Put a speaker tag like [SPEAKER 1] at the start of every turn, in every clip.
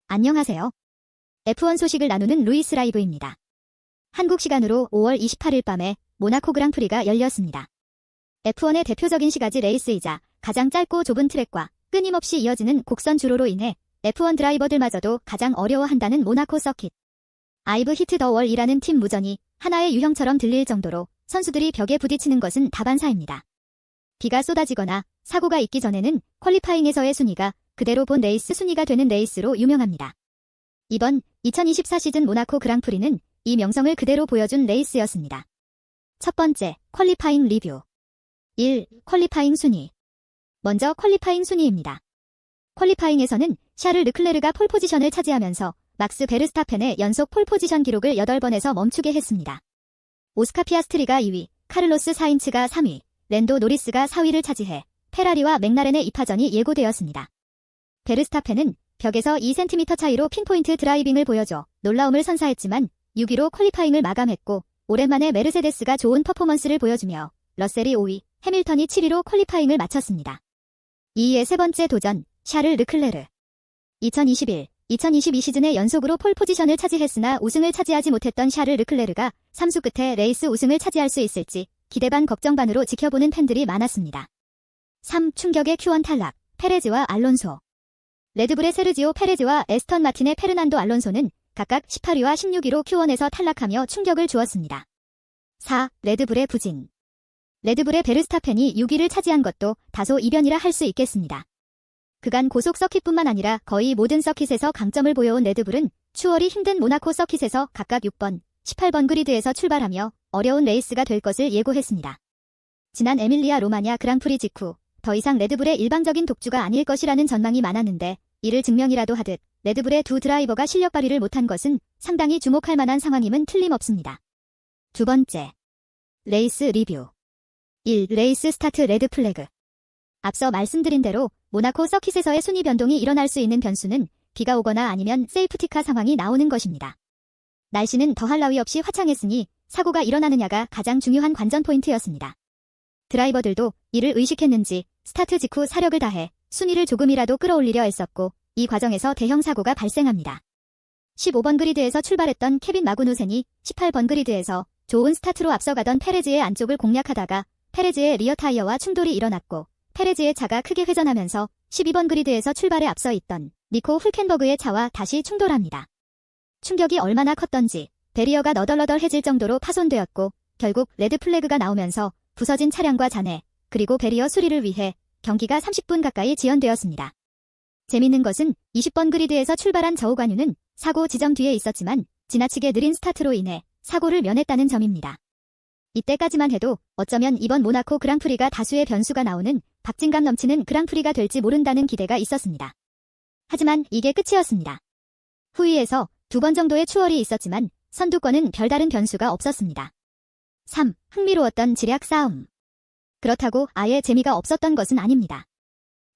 [SPEAKER 1] 안녕하세요. F1 소식을 나누는 루이스 라이브입니다. 한국 시간으로 5월 28일 밤에 모나코 그랑프리가 열렸습니다. F1의 대표적인 시가지 레이스이자 가장 짧고 좁은 트랙과 끊임없이 이어지는 곡선 주로로 인해 F1 드라이버들마저도 가장 어려워한다는 모나코 서킷. 아이브 히트 더 월이라는 팀 무전이 하나의 유형처럼 들릴 정도로 선수들이 벽에 부딪히는 것은 다반사입니다. 비가 쏟아지거나 사고가 있기 전에는 퀄리파잉에서의 순위가 그대로 본 레이스 순위가 되는 레이스로 유명합니다. 이번 2024 시즌 모나코 그랑프리는 이 명성을 그대로 보여준 레이스였습니다. 첫 번째, 퀄리파잉 리뷰. 1. 퀄리파잉 순위. 먼저 퀄리파잉 순위입니다. 퀄리파잉에서는 샤를 르클레르가 폴포지션을 차지하면서 막스 베르스타펜의 연속 폴포지션 기록을 8번에서 멈추게 했습니다. 오스카 피아스트리가 2위, 카를로스 사인츠가 3위, 랜도 노리스가 4위를 차지해 페라리와 맥라렌의 2파전이 예고되었습니다. 베르스타펜은 벽에서 2cm 차이로 핀포인트 드라이빙을 보여줘 놀라움을 선사했지만 6위로 퀄리파잉을 마감했고 오랜만에 메르세데스가 좋은 퍼포먼스를 보여주며 러셀이 5위, 해밀턴이 7위로 퀄리파잉을 마쳤습니다. 2위의 세 번째 도전, 샤를 르클레르. 2021-2022 시즌에 연속으로 폴 포지션을 차지했으나 우승을 차지하지 못했던 샤를 르클레르가 3수 끝에 레이스 우승을 차지할 수 있을지 기대 반 걱정 반으로 지켜보는 팬들이 많았습니다. 3. 충격의 Q1 탈락, 페레즈와 알론소. 레드불의 세르지오 페레즈와 에스턴 마틴의 페르난도 알론소는 각각 18위와 16위로 Q1에서 탈락하며 충격을 주었습니다. 4. 레드불의 부진. 레드불의 베르스타펜이 6위를 차지한 것도 다소 이변이라 할 수 있겠습니다. 그간 고속 서킷뿐만 아니라 거의 모든 서킷에서 강점을 보여온 레드불은 추월이 힘든 모나코 서킷에서 각각 6번, 18번 그리드에서 출발하며 어려운 레이스가 될 것을 예고했습니다. 지난 에밀리아 로마냐 그랑프리 직후 더 이상 레드불의 일방적인 독주가 아닐 것이라는 전망이 많았는데 이를 증명이라도 하듯 레드불의 두 드라이버가 실력 발휘를 못한 것은 상당히 주목할 만한 상황임은 틀림없습니다. 두 번째, 레이스 리뷰. 1. 레이스 스타트 레드 플래그. 앞서 말씀드린 대로 모나코 서킷에서의 순위 변동이 일어날 수 있는 변수는 비가 오거나 아니면 세이프티카 상황이 나오는 것입니다. 날씨는 더할 나위 없이 화창했으니 사고가 일어나느냐가 가장 중요한 관전 포인트였습니다. 드라이버들도 이를 의식했는지 스타트 직후 사력을 다해 순위를 조금이라도 끌어올리려 했었고 이 과정에서 대형 사고가 발생합니다. 15번 그리드에서 출발했던 케빈 마그누센이 18번 그리드에서 좋은 스타트로 앞서가던 페레즈의 안쪽을 공략하다가 페레즈의 리어 타이어와 충돌이 일어났고 페레즈의 차가 크게 회전하면서 12번 그리드에서 출발에 앞서 있던 니코 훌켄버그의 차와 다시 충돌합니다. 충격이 얼마나 컸던지 베리어가 너덜너덜해질 정도로 파손되었고 결국 레드 플래그가 나오면서 부서진 차량과 잔해 그리고 베리어 수리를 위해 경기가 30분 가까이 지연되었습니다. 재밌는 것은 20번 그리드에서 출발한 저우관유는 사고 지점 뒤에 있었지만 지나치게 느린 스타트로 인해 사고를 면했다는 점입니다. 이때까지만 해도 어쩌면 이번 모나코 그랑프리가 다수의 변수가 나오는 박진감 넘치는 그랑프리가 될지 모른다는 기대가 있었습니다. 하지만 이게 끝이었습니다. 후위에서 2번 정도의 추월이 있었지만 선두권은 별다른 변수가 없었습니다. 3. 흥미로웠던 지략 싸움. 그렇다고 아예 재미가 없었던 것은 아닙니다.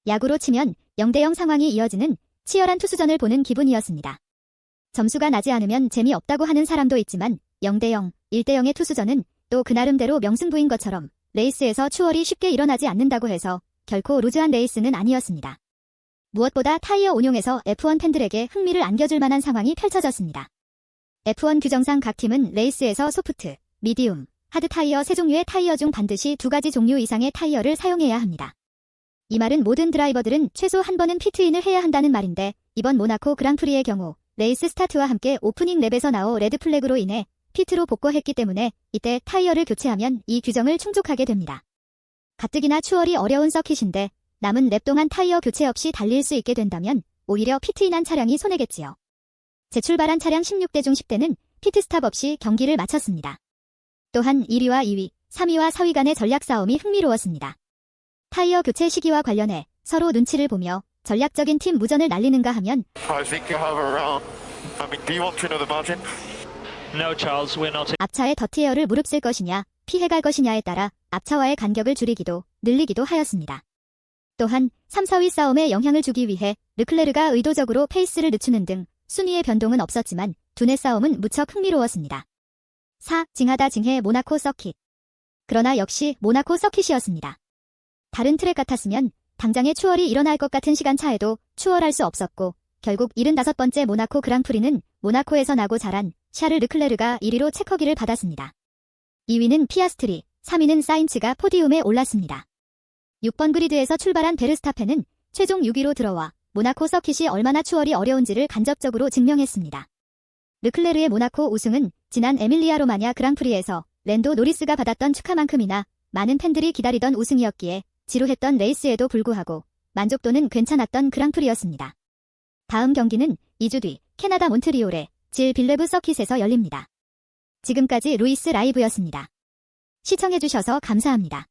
[SPEAKER 1] 야구로 치면 0대0 상황이 이어지는 치열한 투수전을 보는 기분이었습니다. 점수가 나지 않으면 재미없다고 하는 사람도 있지만 0대0, 1대0의 투수전은 또 그 나름대로 명승부인 것처럼 레이스에서 추월이 쉽게 일어나지 않는다고 해서 결코 루즈한 레이스는 아니었습니다. 무엇보다 타이어 운용에서 F1 팬들에게 흥미를 안겨줄 만한 상황이 펼쳐졌습니다. F1 규정상 각 팀은 레이스에서 소프트, 미디움, 하드 타이어 3종류의 타이어 중 반드시 2가지 종류 이상의 타이어를 사용해야 합니다. 이 말은 모든 드라이버들은 최소 한 번은 피트인을 해야 한다는 말인데 이번 모나코 그랑프리의 경우 레이스 스타트와 함께 오프닝 랩에서 나온 레드 플래그로 인해 피트로 복귀했기 때문에 이때 타이어를 교체하면 이 규정을 충족하게 됩니다. 가뜩이나 추월이 어려운 서킷인데 남은 랩 동안 타이어 교체 없이 달릴 수 있게 된다면 오히려 피트인한 차량이 손해겠지요. 재출발한 차량 16대 중 10대는 피트스탑 없이 경기를 마쳤습니다. 또한 1위와 2위, 3위와 4위 간의 전략 싸움이 흥미로웠습니다. 타이어 교체 시기와 관련해 서로 눈치를 보며 전략적인 팀 무전을 날리는가 하면 앞차에 더티에어를 무릅쓸 것이냐, 피해갈 것이냐에 따라 앞차와의 간격을 줄이기도, 늘리기도 하였습니다. 또한 3, 4위 싸움에 영향을 주기 위해 르클레르가 의도적으로 페이스를 늦추는 등 순위의 변동은 없었지만 두뇌 싸움은 무척 흥미로웠습니다. 4. 징하다 징해 모나코 서킷. 그러나 역시 모나코 서킷이었습니다. 다른 트랙 같았으면 당장에 추월이 일어날 것 같은 시간차에도 추월할 수 없었고 결국 75번째 모나코 그랑프리는 모나코에서 나고 자란 샤를 르클레르가 1위로 체커기를 받았습니다. 2위는 피아스트리, 3위는 사인츠가 포디움에 올랐습니다. 6번 그리드에서 출발한 베르스타펜은 최종 6위로 들어와 모나코 서킷이 얼마나 추월이 어려운지를 간접적으로 증명했습니다. 르클레르의 모나코 우승은 지난 에밀리아 로마냐 그랑프리에서 랜도 노리스가 받았던 축하만큼이나 많은 팬들이 기다리던 우승이었기에 지루했던 레이스에도 불구하고 만족도는 괜찮았던 그랑프리였습니다. 다음 경기는 2주 뒤 캐나다 몬트리올의 질 빌레브 서킷에서 열립니다. 지금까지 루이스 라이브였습니다. 시청해주셔서 감사합니다.